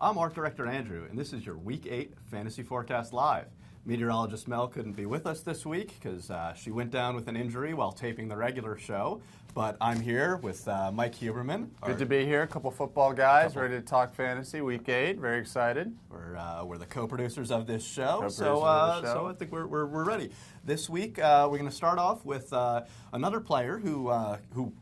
I'm Art Director Andrew, and this is your Week 8 Fantasy Forecast Live. Meteorologist Mel couldn't be with us this week because she went down with an injury while taping the regular show. But I'm here with Mike Huberman. Good to be here. A couple football guys ready to talk fantasy. Week 8, very excited. We're the co-producers of this show, so I think we're ready. This week we're going to start off with another player who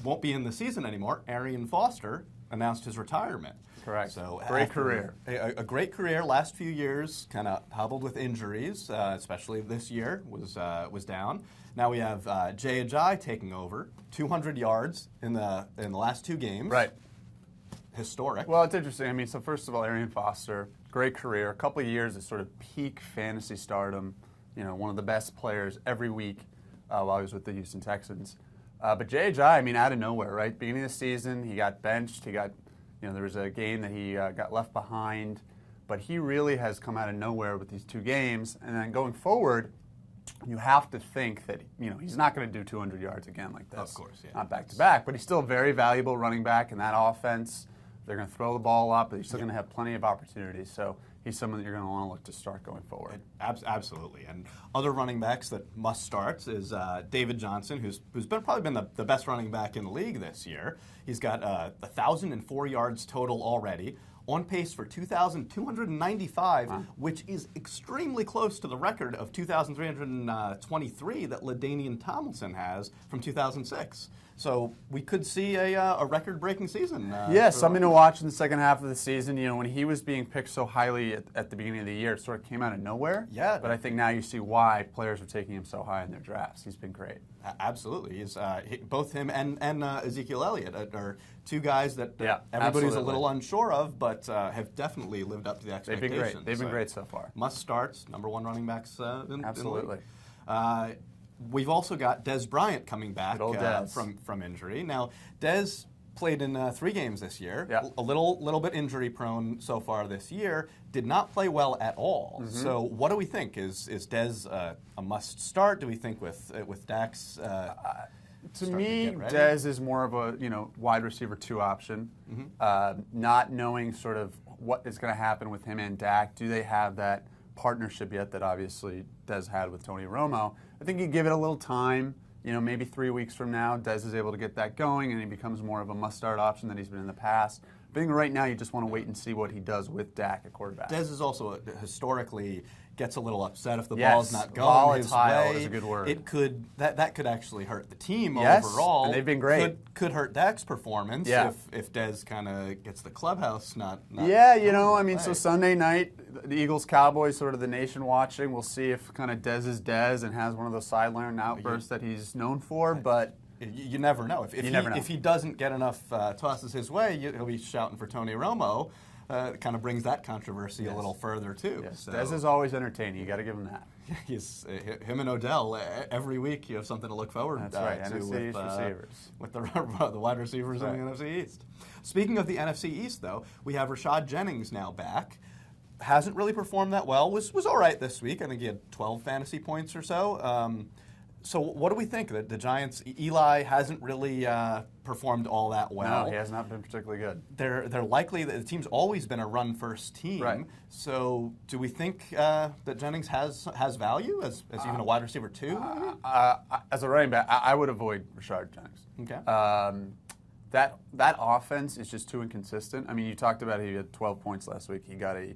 won't be in the season anymore. Arian Foster announced his retirement. Correct. So great career. A great career. Last few years, kind of hobbled with injuries, especially this year was down. Now we have Jay Ajayi taking over, 200 yards in the last 2 games. Right. Historic. Well, it's interesting. I mean, so first of all, Arian Foster, great career. A couple of years of sort of peak fantasy stardom. You know, one of the best players every week while he was with the Houston Texans. But Jay Ajayi, I mean, out of nowhere, right? Beginning of the season, he got benched. There was a game that he got left behind, but he really has come out of nowhere with these 2 games. And then going forward, you have to think that he's not going to do 200 yards again like this. Of course, yeah. Not back to back, but he's still a very valuable running back in that offense. They're going to throw the ball up, but he's still going to have plenty of opportunities. So he's someone that you're going to want to look to start going forward. Absolutely. And other running backs that must start is David Johnson, who's probably been the best running back in the league this year. He's got 1,004 yards total already, on pace for 2,295, which is extremely close to the record of 2,323 that LaDainian Tomlinson has from 2006. So we could see a record-breaking season. Something to watch in the second half of the season. When he was being picked so highly at the beginning of the year, it sort of came out of nowhere. Yeah. But I think now you see why players are taking him so high in their drafts. He's been great. Absolutely. Both him and Ezekiel Elliott are 2 guys that everybody's a little unsure of, but have definitely lived up to the expectations. They've been great. They've been great so far. Must starts, number 1 running backs in Absolutely. the league. We've also got Dez Bryant coming back from injury. Now, Dez played in 3 games this year. Yeah. A little bit injury prone so far this year. Did not play well at all. Mm-hmm. So what do we think? Is Dez a must start? Do we think with Dax? To me, Dez is more of a wide receiver 2 option. Mm-hmm. Not knowing sort of what is going to happen with him and Dak. Do they have that partnership yet that obviously Dez had with Tony Romo? I think you give it a little time. Maybe 3 weeks from now, Dez is able to get that going, and he becomes more of a must-start option than he's been in the past. But I think right now, you just want to wait and see what he does with Dak at quarterback. Dez is also historically gets a little upset if the ball's not going his way. Volatile is a good word. It could that could actually hurt the team overall. And they've been great. Could hurt Dak's performance if Dez kind of gets the clubhouse not. So Sunday night, the Eagles-Cowboys, sort of the nation watching. We'll see if kind of Dez is Dez and has one of those sideline outbursts that he's known for, but. You never know. If he doesn't get enough tosses his way, he'll be shouting for Tony Romo. It kind of brings that controversy a little further too. Yes. So. Dez is always entertaining. You got to give him that. Him and Odell every week. You have something to look forward to. That's right. NFC East receivers with the wide receivers in the NFC East. Speaking of the NFC East, though, we have Rashard Jennings now back. Hasn't really performed that well. Was all right this week. I think he had 12 fantasy points or so. So what do we think? The Giants, Eli hasn't really performed all that well. No, he has not been particularly good. They're likely, the team's always been a run-first team. Right. So do we think that Jennings has value as even a wide receiver too? As a running back, I would avoid Rashard Jennings. Okay. That offense is just too inconsistent. I mean, you talked about he had 12 points last week. He got a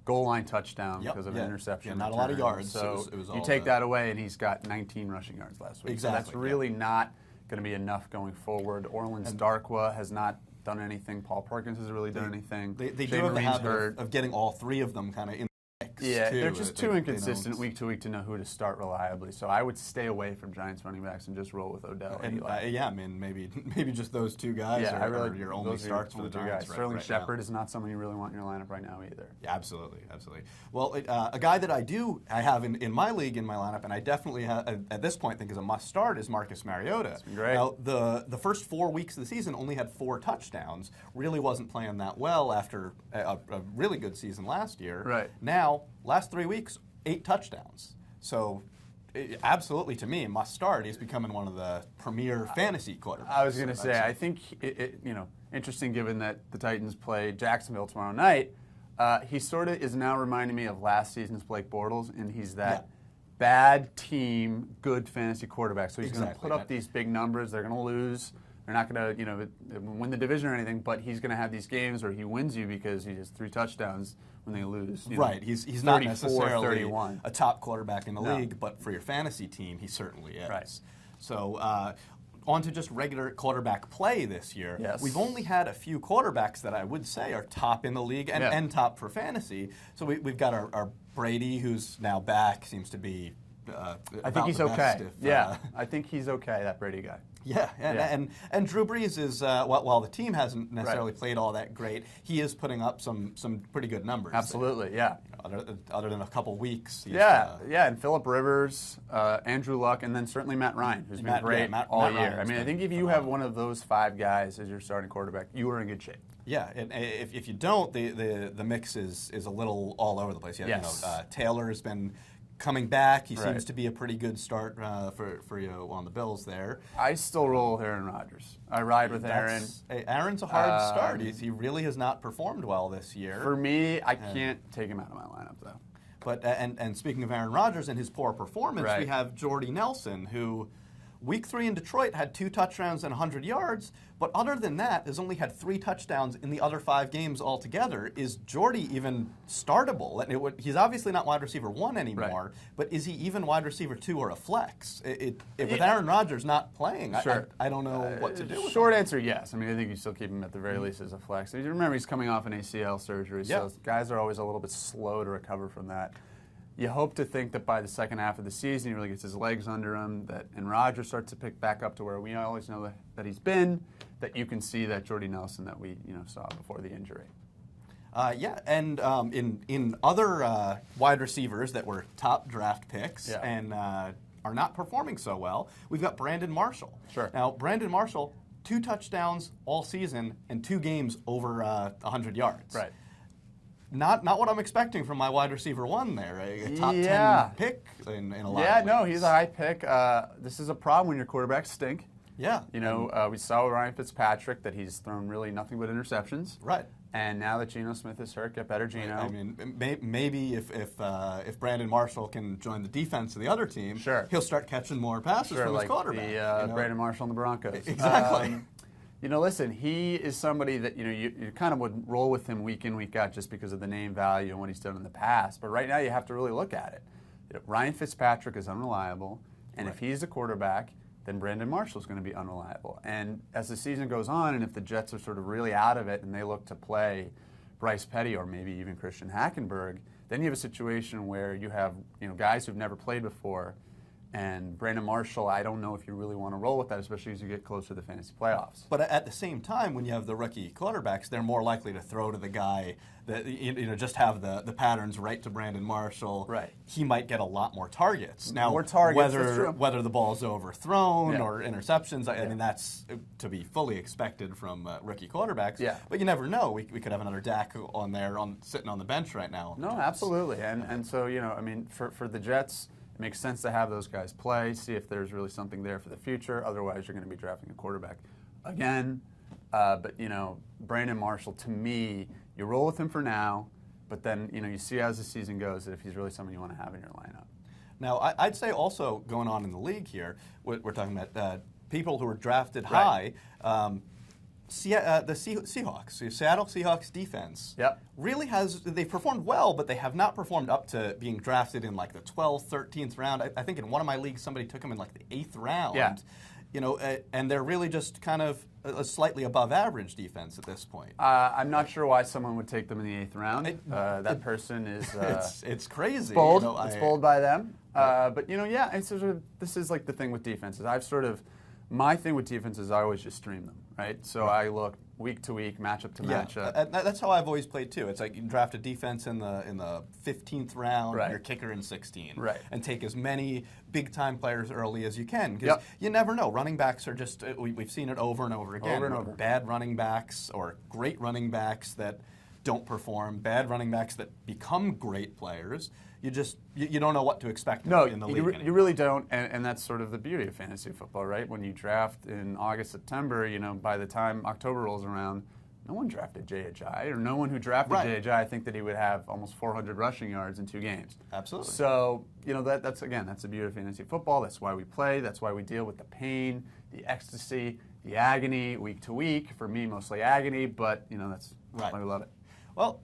goal line touchdown because of an interception. Yeah, not a lot of yards. So it was you take that away, and he's got 19 rushing yards last week. Exactly. So that's really not going to be enough going forward. Orleans Darkwa has not done anything. Paul Perkins hasn't really done anything. They do have the habit of getting all 3 of them kind of in the mix. Yeah, they're just too inconsistent week to week to know who to start reliably. So I would stay away from Giants running backs and just roll with Odell and Eli. Maybe just those 2 guys are your only starts for the Giants. Sterling Shepard is not someone you really want in your lineup right now either. Yeah, absolutely. Well, a guy that I have in my league in my lineup, and I definitely at this point think is a must start is Marcus Mariota. It's been great. Now the first 4 weeks of the season only had 4 touchdowns. Really wasn't playing that well after a really good season last year. Right. Now last 3 weeks, 8 touchdowns. So absolutely, to me, must start. He's becoming one of the premier fantasy quarterbacks. I was going to say, I think interesting given that the Titans play Jacksonville tomorrow night. He sort of is now reminding me of last season's Blake Bortles, and he's that bad team, good fantasy quarterback. So he's going to put up these big numbers. They're going to lose. They're not going to, win the division or anything, but he's going to have these games where he wins you because he has 3 touchdowns when they lose. Right. He's not necessarily 31. A top quarterback in the league, but for your fantasy team, he certainly is. Right. So on to just regular quarterback play this year. Yes. We've only had a few quarterbacks that I would say are top in the league and top for fantasy. So we've got our Brady, who's now back, seems to be I think he's okay. I think he's okay, that Brady guy. Yeah, and Drew Brees is, while the team hasn't necessarily played all that great, he is putting up some pretty good numbers. Absolutely, there. Other than a couple weeks. And Phillip Rivers, Andrew Luck, and then certainly Matt Ryan, who's been great all year. I mean, I think if you have one of those 5 guys as your starting quarterback, you are in good shape. Yeah, and if you don't, the mix is a little all over the place. Taylor has been coming back. He seems to be a pretty good start for you on the Bills there. I still roll with Aaron Rodgers. I ride with Aaron. Aaron's a hard start. He really has not performed well this year. For me, I can't take him out of my lineup, though. But and speaking of Aaron Rodgers and his poor performance, we have Jordy Nelson, who Week 3 in Detroit had 2 touchdowns and 100 yards, but other than that, has only had 3 touchdowns in the other 5 games altogether. Is Jordy even startable? He's obviously not wide receiver 1 anymore, but is he even wide receiver 2 or a flex? With Aaron Rodgers not playing, I don't know what to do with Short answer, yes. I mean, I think you still keep him at the very least as a flex. You remember, he's coming off an ACL surgery, so guys are always a little bit slow to recover from that. You hope to think that by the second half of the season, he really gets his legs under him, and Rodgers starts to pick back up to where we always know that he's been, that you can see that Jordy Nelson that we saw before the injury. In other wide receivers that were top draft picks and are not performing so well, we've got Brandon Marshall. Sure. Now, Brandon Marshall, 2 touchdowns all season and 2 games over 100 yards. Right. Not what I'm expecting from my wide receiver 1 there, a top 10 pick in a lot of no, ways. he's a high pick. This is a problem when your quarterbacks stink. Yeah. We saw with Ryan Fitzpatrick that he's thrown really nothing but interceptions. Right. And now that Geno Smith is hurt, get better, Geno. I mean, maybe if Brandon Marshall can join the defense of the other team, he'll start catching more passes from his quarterback. Brandon Marshall and the Broncos. Exactly. Listen, he is somebody that you kind of would roll with him week in, week out just because of the name value and what he's done in the past. But right now you have to really look at it. Ryan Fitzpatrick is unreliable, and if he's the quarterback, then Brandon Marshall is going to be unreliable. And as the season goes on, and if the Jets are sort of really out of it and they look to play Bryce Petty or maybe even Christian Hackenberg, then you have a situation where you have guys who've never played before. And Brandon Marshall, I don't know if you really want to roll with that, especially as you get closer to the fantasy playoffs. But at the same time, when you have the rookie quarterbacks, they're more likely to throw to the guy that just have the patterns right to Brandon Marshall. Right. He might get a lot more targets. Now, more targets, whether the ball is overthrown or interceptions, I mean that's to be fully expected from rookie quarterbacks. Yeah. But you never know. We could have another Dak on there sitting on the bench right now. No, absolutely. And so I mean, for the Jets, it makes sense to have those guys play, see if there's really something there for the future. Otherwise, you're going to be drafting a quarterback again. But Brandon Marshall, to me, you roll with him for now, but then you see as the season goes that if he's really someone you want to have in your lineup. Now, I'd say also going on in the league here, we're talking about people who were drafted high. The Seahawks, the Seattle Seahawks defense, really they've performed well, but they have not performed up to being drafted in like the 12th, 13th round. I think in one of my leagues somebody took them in like the 8th round. Yeah. And they're really just kind of a slightly above average defense at this point. I'm not sure why someone would take them in the 8th round. That person is it's crazy. Bold. It's bold by them. But it's sort of, this is like the thing with defenses. My thing with defenses, I always just stream them, right? So I look week to week, matchup to matchup. That's how I've always played too. It's like you draft a defense in the 15th round, your kicker in 16, and take as many big time players early as you can because you never know. Running backs are just we've seen it over and over again. Bad running backs or great running backs that don't perform, bad running backs that become great players. You don't know what to expect in the league anymore. You really don't, and that's sort of the beauty of fantasy football, right? When you draft in August, September, by the time October rolls around, no one drafted Jay, or no one who drafted Jay, I think that he would have almost 400 rushing yards in 2 games. Absolutely. So, that's the beauty of fantasy football. That's why we play. That's why we deal with the pain, the ecstasy, the agony week to week. For me, mostly agony, but, that's why we love it. Well,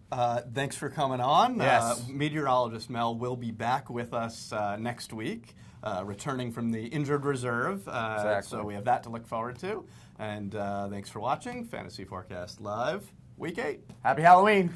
thanks for coming on. Yes. Meteorologist Mel will be back with us next week, returning from the injured reserve. Exactly. So we have that to look forward to. And thanks for watching Fantasy Forecast Live, Week 8. Happy Halloween.